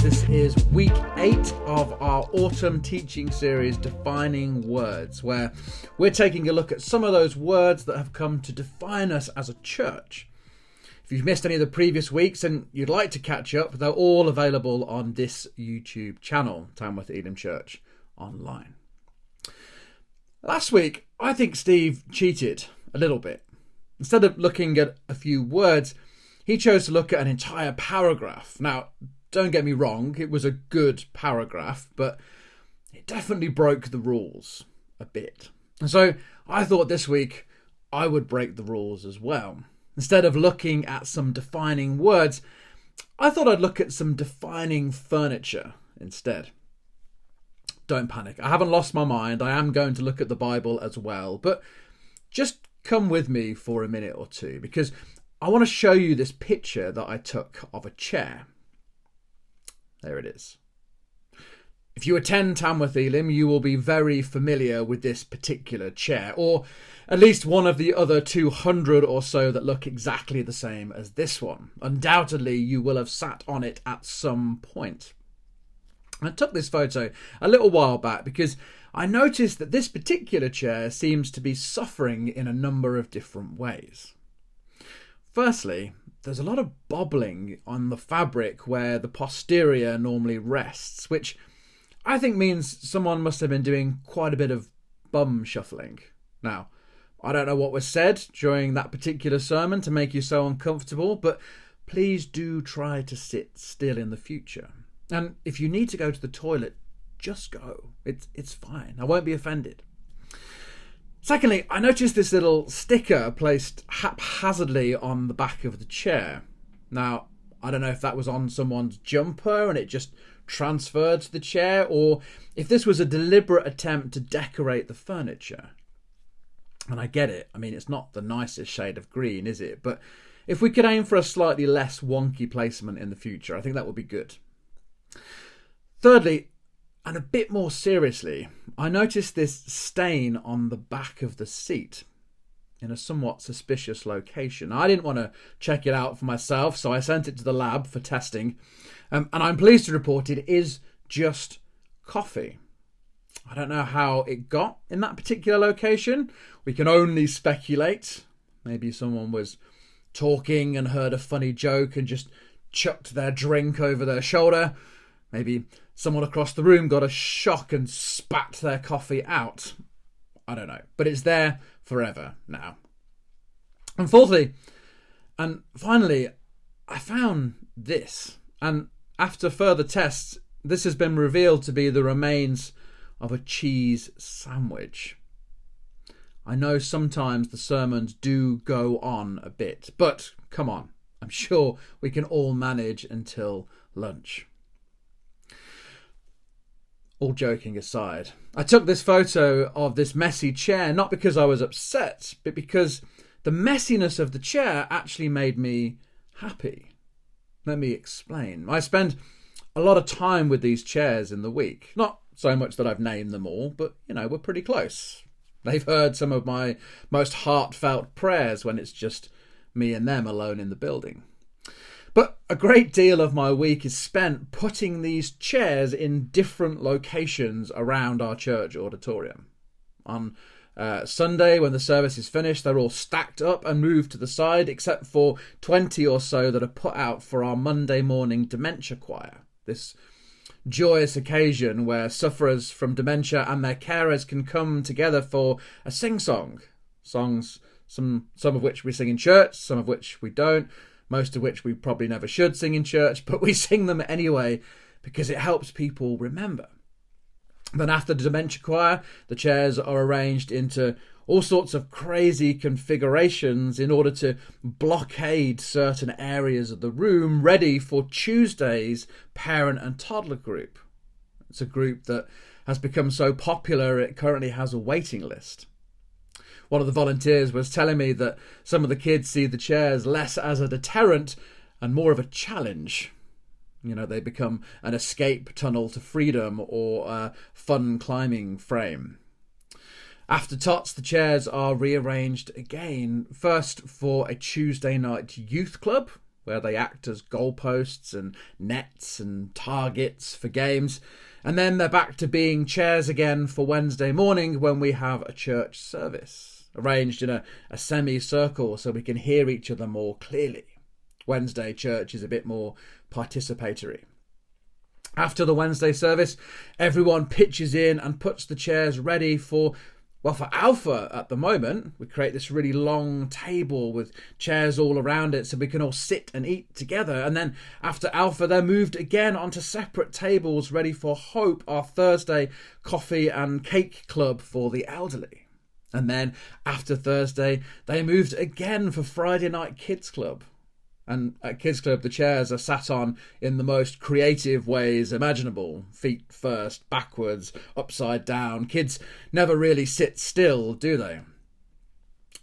This is week 8 of our autumn teaching series, Defining Words, where we're taking a look at some of those words that have come to define us as a church. If you've missed any of the previous weeks and you'd like to catch up, they're all available on this YouTube channel, Tamworth Elim Church Online. Last week, I think Steve cheated a little bit. Instead of looking at a few words, he chose to look at an entire paragraph. Now, don't get me wrong, it was a good paragraph, but it definitely broke the rules a bit. And so I thought this week I would break the rules as well. Instead of looking at some defining words, I thought I'd look at some defining furniture instead. Don't panic, I haven't lost my mind. I am going to look at the Bible as well, but just come with me for a minute or two, because I want to show you this picture that I took of a chair. There it is. If you attend Tamworth Elim, you will be very familiar with this particular chair, or at least one of the other 200 or so that look exactly the same as this one. Undoubtedly, you will have sat on it at some point. I took this photo a little while back because I noticed that this particular chair seems to be suffering in a number of different ways. Firstly, there's a lot of bobbling on the fabric where the posterior normally rests, which I think means someone must have been doing quite a bit of bum shuffling. Now, I don't know what was said during that particular sermon to make you so uncomfortable, but please do try to sit still in the future. And if you need to go to the toilet, just go. It's fine. I won't be offended. Secondly, I noticed this little sticker placed haphazardly on the back of the chair. Now, I don't know if that was on someone's jumper and it just transferred to the chair, or if this was a deliberate attempt to decorate the furniture. And I get it. I mean, it's not the nicest shade of green, is it? But if we could aim for a slightly less wonky placement in the future, I think that would be good. Thirdly, and a bit more seriously, I noticed this stain on the back of the seat in a somewhat suspicious location. I didn't want to check it out for myself, so I sent it to the lab for testing. And I'm pleased to report it is just coffee. I don't know how it got in that particular location. We can only speculate. Maybe someone was talking and heard a funny joke and just chucked their drink over their shoulder. Maybe someone across the room got a shock and spat their coffee out. I don't know. But it's there forever now. And fourthly, and finally, I found this. And after further tests, this has been revealed to be the remains of a cheese sandwich. I know sometimes the sermons do go on a bit, but come on. I'm sure we can all manage until lunch. All joking aside, I took this photo of this messy chair not because I was upset, but because the messiness of the chair actually made me happy. Let me explain. I spend a lot of time with these chairs in the week. Not so much that I've named them all, but, we're pretty close. They've heard some of my most heartfelt prayers when it's just me and them alone in the building. But a great deal of my week is spent putting these chairs in different locations around our church auditorium. On Sunday, when the service is finished, they're all stacked up and moved to the side, except for 20 or so that are put out for our Monday morning dementia choir. This joyous occasion where sufferers from dementia and their carers can come together for a sing-song. Songs, some of which we sing in church, some of which we don't. Most of which we probably never should sing in church, but we sing them anyway because it helps people remember. Then after the dementia choir, the chairs are arranged into all sorts of crazy configurations in order to blockade certain areas of the room ready for Tuesday's parent and toddler group. It's a group that has become so popular it currently has a waiting list. One of the volunteers was telling me that some of the kids see the chairs less as a deterrent and more of a challenge. They become an escape tunnel to freedom or a fun climbing frame. After tots, the chairs are rearranged again, first for a Tuesday night youth club, where they act as goalposts and nets and targets for games, and then they're back to being chairs again for Wednesday morning when we have a church service, arranged in a semicircle so we can hear each other more clearly. Wednesday church is a bit more participatory. After the Wednesday service, everyone pitches in and puts the chairs ready for Alpha at the moment. We create this really long table with chairs all around it so we can all sit and eat together. And then after Alpha, they're moved again onto separate tables ready for Hope, our Thursday coffee and cake club for the elderly. And then after Thursday, they moved again for Friday night kids club. And at Kids Club, the chairs are sat on in the most creative ways imaginable. Feet first, backwards, upside down. Kids never really sit still, do they?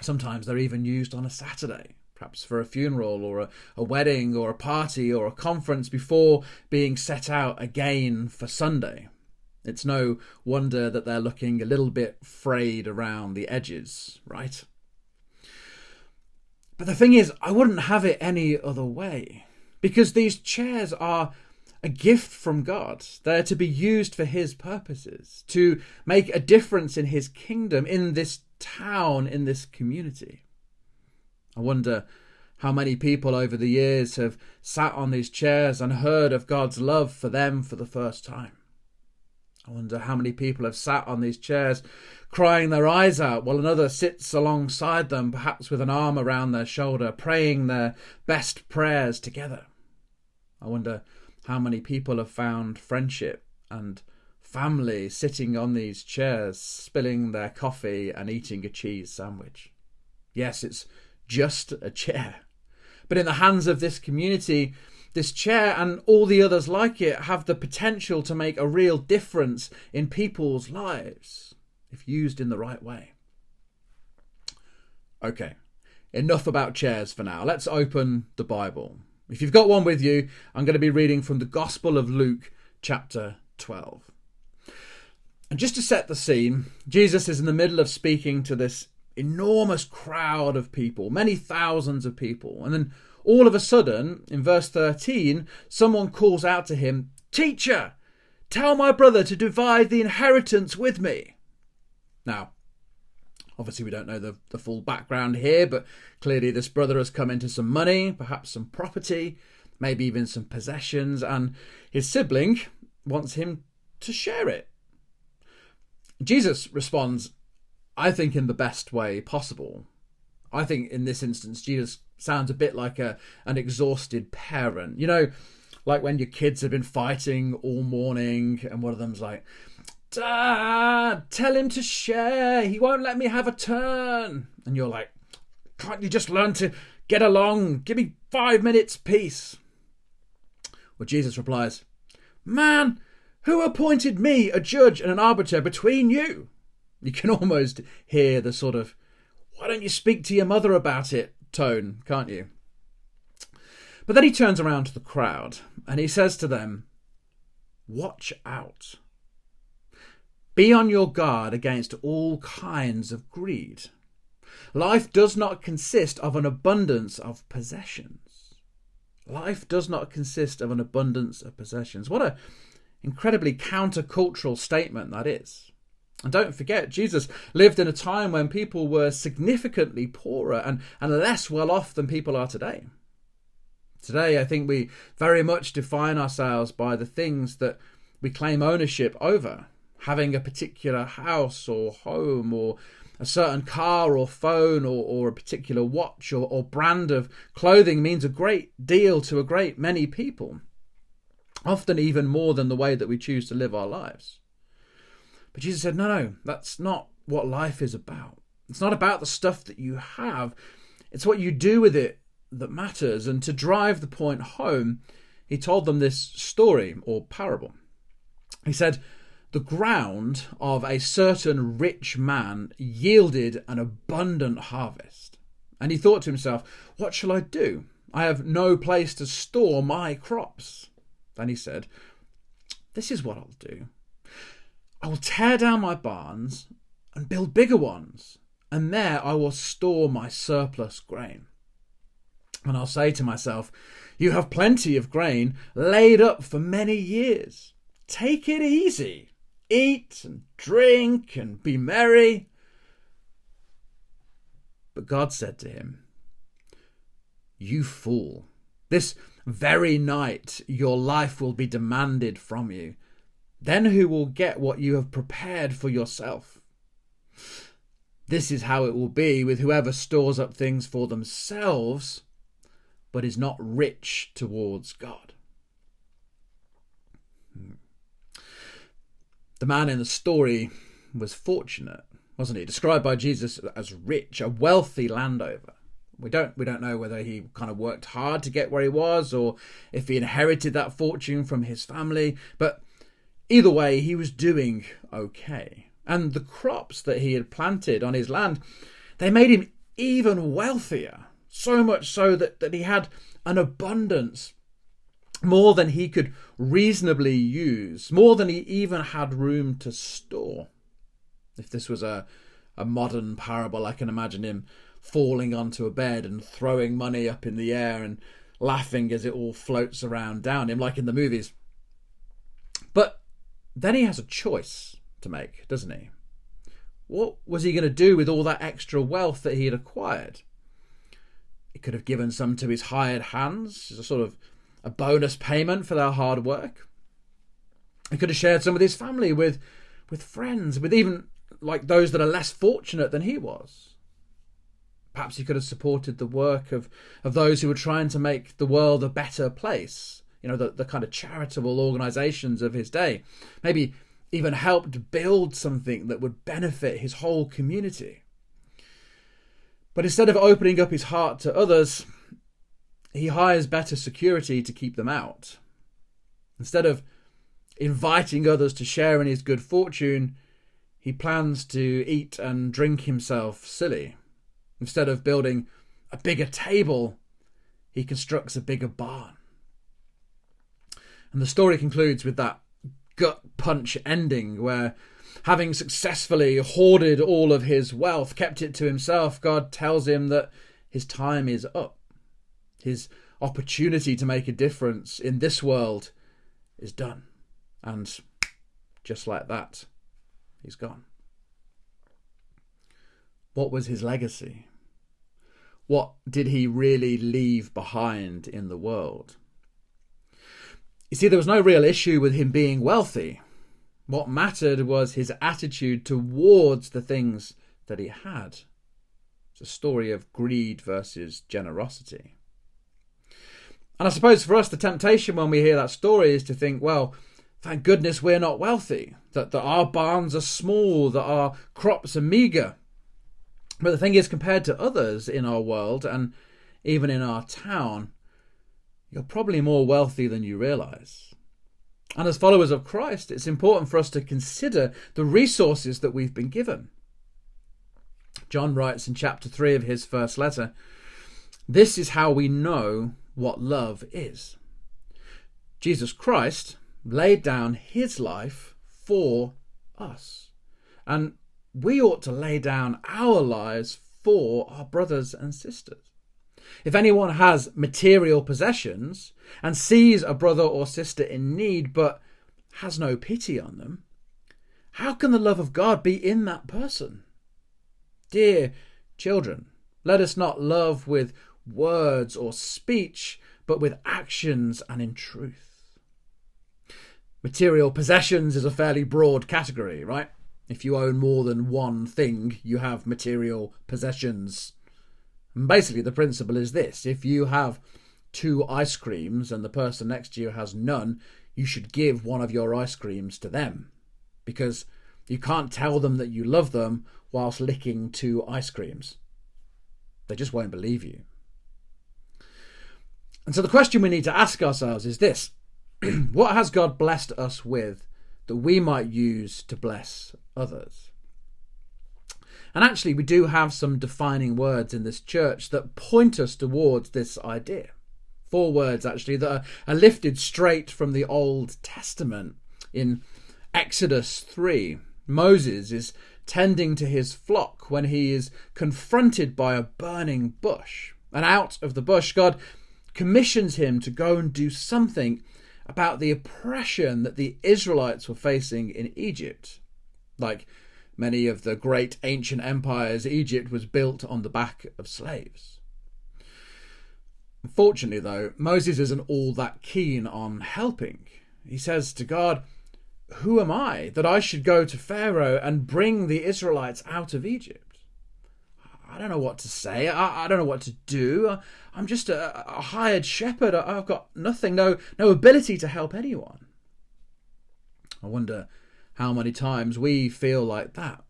Sometimes they're even used on a Saturday, perhaps for a funeral or a wedding or a party or a conference before being set out again for Sunday. It's no wonder that they're looking a little bit frayed around the edges, right? But the thing is, I wouldn't have it any other way, because these chairs are a gift from God. They're to be used for his purposes, to make a difference in his kingdom, in this town, in this community. I wonder how many people over the years have sat on these chairs and heard of God's love for them for the first time. I wonder how many people have sat on these chairs crying their eyes out while another sits alongside them, perhaps with an arm around their shoulder, praying their best prayers together. I wonder how many people have found friendship and family sitting on these chairs, spilling their coffee and eating a cheese sandwich. Yes, it's just a chair. But in the hands of this community, this chair and all the others like it have the potential to make a real difference in people's lives if used in the right way. Okay, enough about chairs for now. Let's open the Bible. If you've got one with you, I'm going to be reading from the Gospel of Luke, chapter 12. And just to set the scene, Jesus is in the middle of speaking to this enormous crowd of people, many thousands of people. And then all of a sudden, in verse 13, someone calls out to him, "Teacher, tell my brother to divide the inheritance with me." Now, obviously we don't know the full background here, but clearly this brother has come into some money, perhaps some property, maybe even some possessions, and his sibling wants him to share it. Jesus responds, I think, in the best way possible. I think in this instance, Jesus sounds a bit like an exhausted parent. Like when your kids have been fighting all morning and one of them's like, "Dad, tell him to share. He won't let me have a turn." And you're like, "Can't you just learn to get along? Give me 5 minutes peace." Well, Jesus replies, "Man, who appointed me a judge and an arbiter between you?" You can almost hear the sort of, "Why don't you speak to your mother about it?" tone, can't you? But then he turns around to the crowd and he says to them, "Watch out. Be on your guard against all kinds of greed. Life does not consist of an abundance of possessions." Life does not consist of an abundance of possessions. What an incredibly countercultural statement that is. And don't forget, Jesus lived in a time when people were significantly poorer and less well off than people are today. Today, I think we very much define ourselves by the things that we claim ownership over. Having a particular house or home or a certain car or phone or a particular watch or brand of clothing means a great deal to a great many people. Often even more than the way that we choose to live our lives. But Jesus said, no, that's not what life is about. It's not about the stuff that you have. It's what you do with it that matters. And to drive the point home, he told them this story or parable. He said, "The ground of a certain rich man yielded an abundant harvest. And he thought to himself, 'What shall I do? I have no place to store my crops.' Then he said, 'This is what I'll do. I will tear down my barns and build bigger ones, and there I will store my surplus grain. And I'll say to myself, you have plenty of grain laid up for many years. Take it easy. Eat and drink and be merry.' But God said to him, 'You fool, this very night your life will be demanded from you. Then who will get what you have prepared for yourself? This is how it will be with whoever stores up things for themselves, but is not rich towards God.'" The man in the story was fortunate, wasn't he? Described by Jesus as rich, a wealthy landowner. We don't know whether he kind of worked hard to get where he was or if he inherited that fortune from his family, but either way, he was doing okay. And the crops that he had planted on his land, they made him even wealthier, so much so that he had an abundance, more than he could reasonably use, more than he even had room to store. If this was a modern parable, I can imagine him falling onto a bed and throwing money up in the air and laughing as it all floats around down him, like in the movies. But then he has a choice to make, doesn't he? What was he going to do with all that extra wealth that he had acquired? He could have given some to his hired hands as a sort of a bonus payment for their hard work. He could have shared some with his family, with friends, with even like those that are less fortunate than he was. Perhaps he could have supported the work of those who were trying to make the world a better place. You know, the kind of charitable organisations of his day. Maybe even helped build something that would benefit his whole community. But instead of opening up his heart to others, he hires better security to keep them out. Instead of inviting others to share in his good fortune, he plans to eat and drink himself silly. Instead of building a bigger table, he constructs a bigger barn. And the story concludes with that gut punch ending where, having successfully hoarded all of his wealth, kept it to himself, God tells him that his time is up. His opportunity to make a difference in this world is done. And just like that, he's gone. What was his legacy? What did he really leave behind in the world? You see, there was no real issue with him being wealthy. What mattered was his attitude towards the things that he had. It's a story of greed versus generosity. And I suppose for us, the temptation when we hear that story is to think, well, thank goodness we're not wealthy, that our barns are small, that our crops are meagre. But the thing is, compared to others in our world and even in our town, you're probably more wealthy than you realise. And as followers of Christ, it's important for us to consider the resources that we've been given. John writes in chapter 3 of his first letter, "This is how we know what love is. Jesus Christ laid down his life for us. And we ought to lay down our lives for our brothers and sisters. If anyone has material possessions and sees a brother or sister in need but has no pity on them, how can the love of God be in that person? Dear children, let us not love with words or speech, but with actions and in truth." Material possessions is a fairly broad category, right? If you own more than one thing, you have material possessions. And basically the principle is this: if you have 2 ice creams and the person next to you has none, you should give one of your ice creams to them, because you can't tell them that you love them whilst licking 2 ice creams. They just won't believe you. And so the question we need to ask ourselves is this: what has God blessed us with that we might use to bless others. And actually, we do have some defining words in this church that point us towards this idea. 4 words, actually, that are lifted straight from the Old Testament. In Exodus 3, Moses is tending to his flock when he is confronted by a burning bush. And out of the bush, God commissions him to go and do something about the oppression that the Israelites were facing in Egypt. Like many of the great ancient empires, Egypt was built on the back of slaves. Unfortunately, though, Moses isn't all that keen on helping. He says to God, "Who am I that I should go to Pharaoh and bring the Israelites out of Egypt? I don't know what to say. I don't know what to do. I'm just a hired shepherd. I've got nothing, no ability to help anyone." I wonder how many times we feel like that.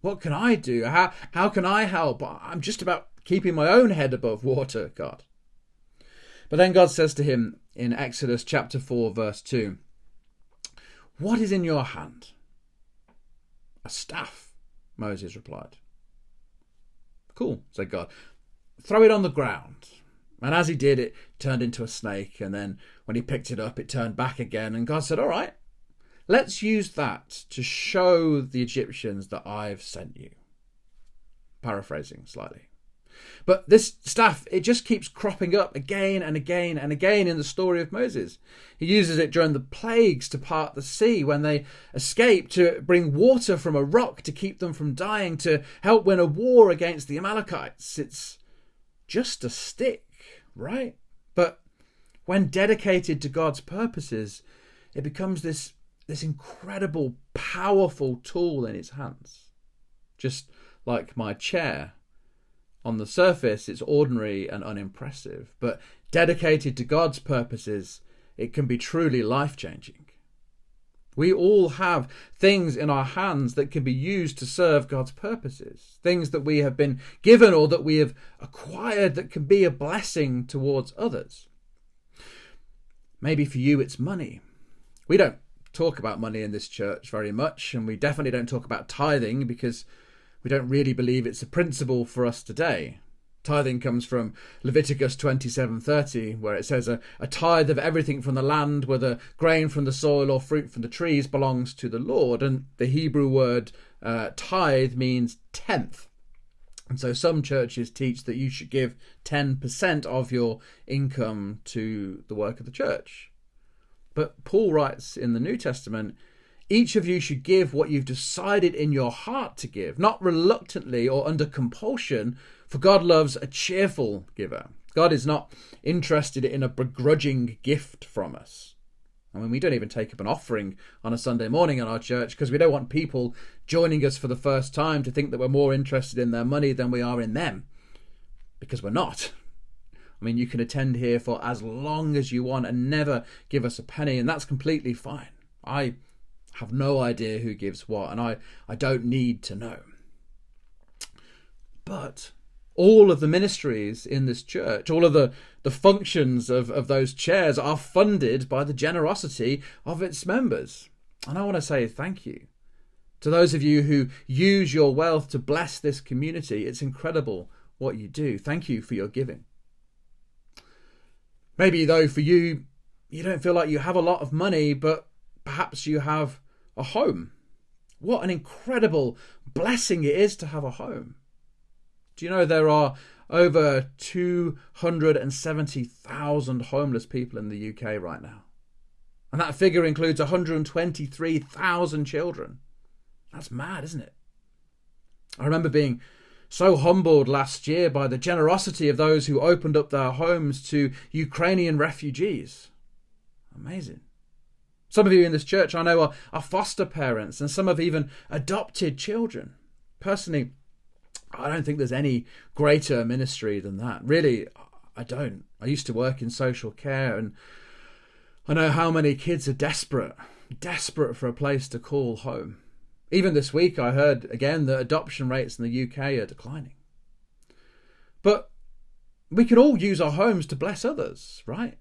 What can I do? How can I help? I'm just about keeping my own head above water, God. But then God says to him in Exodus chapter 4, verse 2, "What is in your hand?" "A staff," Moses replied. "Cool," said God. "Throw it on the ground." And as he did, it turned into a snake. And then when he picked it up, it turned back again. And God said, "All right, let's use that to show the Egyptians that I've sent you." Paraphrasing slightly. But this staff, it just keeps cropping up again and again and again in the story of Moses. He uses it during the plagues to part the sea, when they escape, to bring water from a rock to keep them from dying, to help win a war against the Amalekites. It's just a stick, right? But when dedicated to God's purposes, it becomes this incredible, powerful tool in its hands. Just like my chair. On the surface, it's ordinary and unimpressive, but dedicated to God's purposes, it can be truly life-changing. We all have things in our hands that can be used to serve God's purposes, things that we have been given or that we have acquired that can be a blessing towards others. Maybe for you, it's money. We don't talk about money in this church very much, and we definitely don't talk about tithing because we don't really believe it's a principle for us today. Tithing comes from Leviticus 27:30, where it says a tithe of everything from the land, whether grain from the soil or fruit from the trees, belongs to the Lord. And the Hebrew word tithe means tenth. And so some churches teach that you should give 10% of your income to the work of the church. But Paul writes in the New Testament, each of you should give what you've decided in your heart to give, not reluctantly or under compulsion, for God loves a cheerful giver. God is not interested in a begrudging gift from us. I mean, we don't even take up an offering on a Sunday morning in our church because we don't want people joining us for the first time to think that we're more interested in their money than we are in them, because we're not. I mean, you can attend here for as long as you want and never give us a penny, and that's completely fine. I have no idea who gives what, and I don't need to know. But all of the ministries in this church, all of the functions of those chairs are funded by the generosity of its members. And I want to say thank you to those of you who use your wealth to bless this community. It's incredible what you do. Thank you for your giving. Maybe, though, for you, you don't feel like you have a lot of money, but perhaps you have a home. What an incredible blessing it is to have a home. Do you know there are over 270,000 homeless people in the UK right now? And that figure includes 123,000 children. That's mad, isn't it? I remember being so humbled last year by the generosity of those who opened up their homes to Ukrainian refugees. Amazing. Some of you in this church I know are foster parents, and some have even adopted children. Personally, I don't think there's any greater ministry than that. Really, I don't. I used to work in social care, and I know how many kids are desperate for a place to call home. Even this week, I heard again that adoption rates in the UK are declining. But we can all use our homes to bless others, right?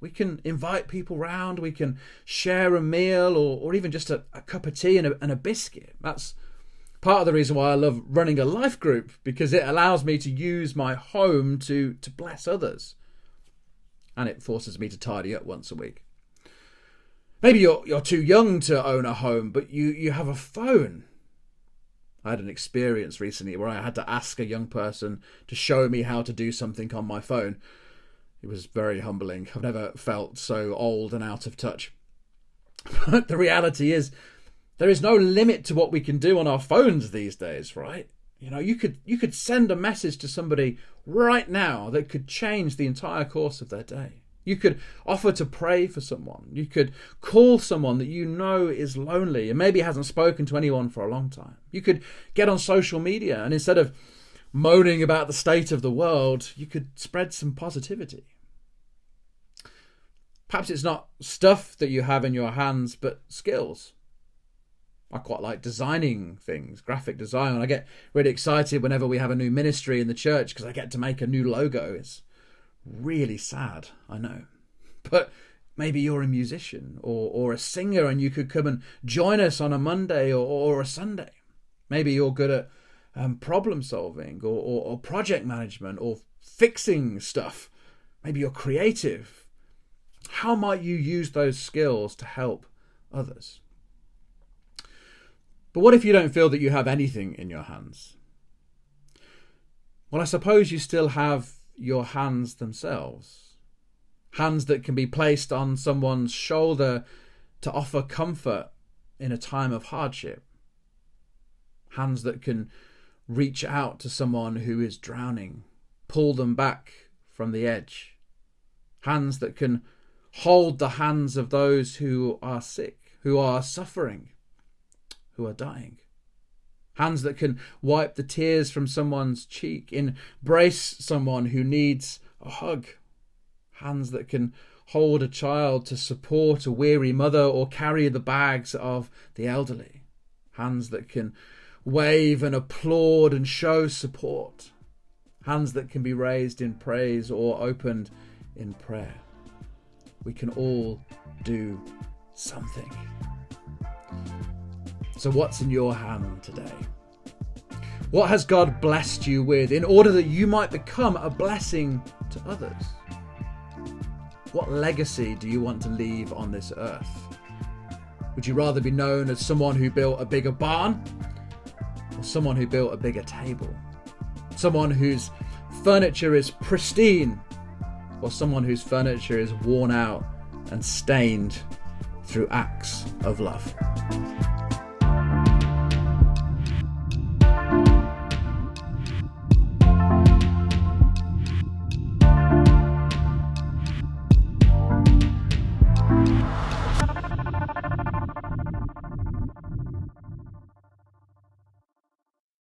We can invite people round, we can share a meal or even just a cup of tea and a biscuit. That's part of the reason why I love running a life group, because it allows me to use my home to bless others. And it forces me to tidy up once a week. Maybe you're too young to own a home, but you have a phone. I had an experience recently where I had to ask a young person to show me how to do something on my phone. It was very humbling. I've never felt so old and out of touch. But the reality is, there is no limit to what we can do on our phones these days, right? You know, you could send a message to somebody right now that could change the entire course of their day. You could offer to pray for someone. You could call someone that you know is lonely and maybe hasn't spoken to anyone for a long time. You could get on social media and instead of moaning about the state of the world, you could spread some positivity. Perhaps it's not stuff that you have in your hands, but skills. I quite like designing things, graphic design. And I get really excited whenever we have a new ministry in the church because I get to make a new logo. It's really sad, I know. But maybe you're a musician or a singer and you could come and join us on a Monday or a Sunday. Maybe you're good at problem solving or project management or fixing stuff. Maybe you're creative. How might you use those skills to help others? But what if you don't feel that you have anything in your hands? Well, I suppose you still have your hands themselves. Hands that can be placed on someone's shoulder to offer comfort in a time of hardship. Hands that can reach out to someone who is drowning, pull them back from the edge. Hands that can hold the hands of those who are sick, who are suffering, who are dying. Hands that can wipe the tears from someone's cheek, embrace someone who needs a hug. Hands that can hold a child to support a weary mother or carry the bags of the elderly. Hands that can wave and applaud and show support. Hands that can be raised in praise or opened in prayer. We can all do something. So what's in your hand today? What has God blessed you with in order that you might become a blessing to others? What legacy do you want to leave on this earth? Would you rather be known as someone who built a bigger barn or someone who built a bigger table? Someone whose furniture is pristine or someone whose furniture is worn out and stained through acts of love?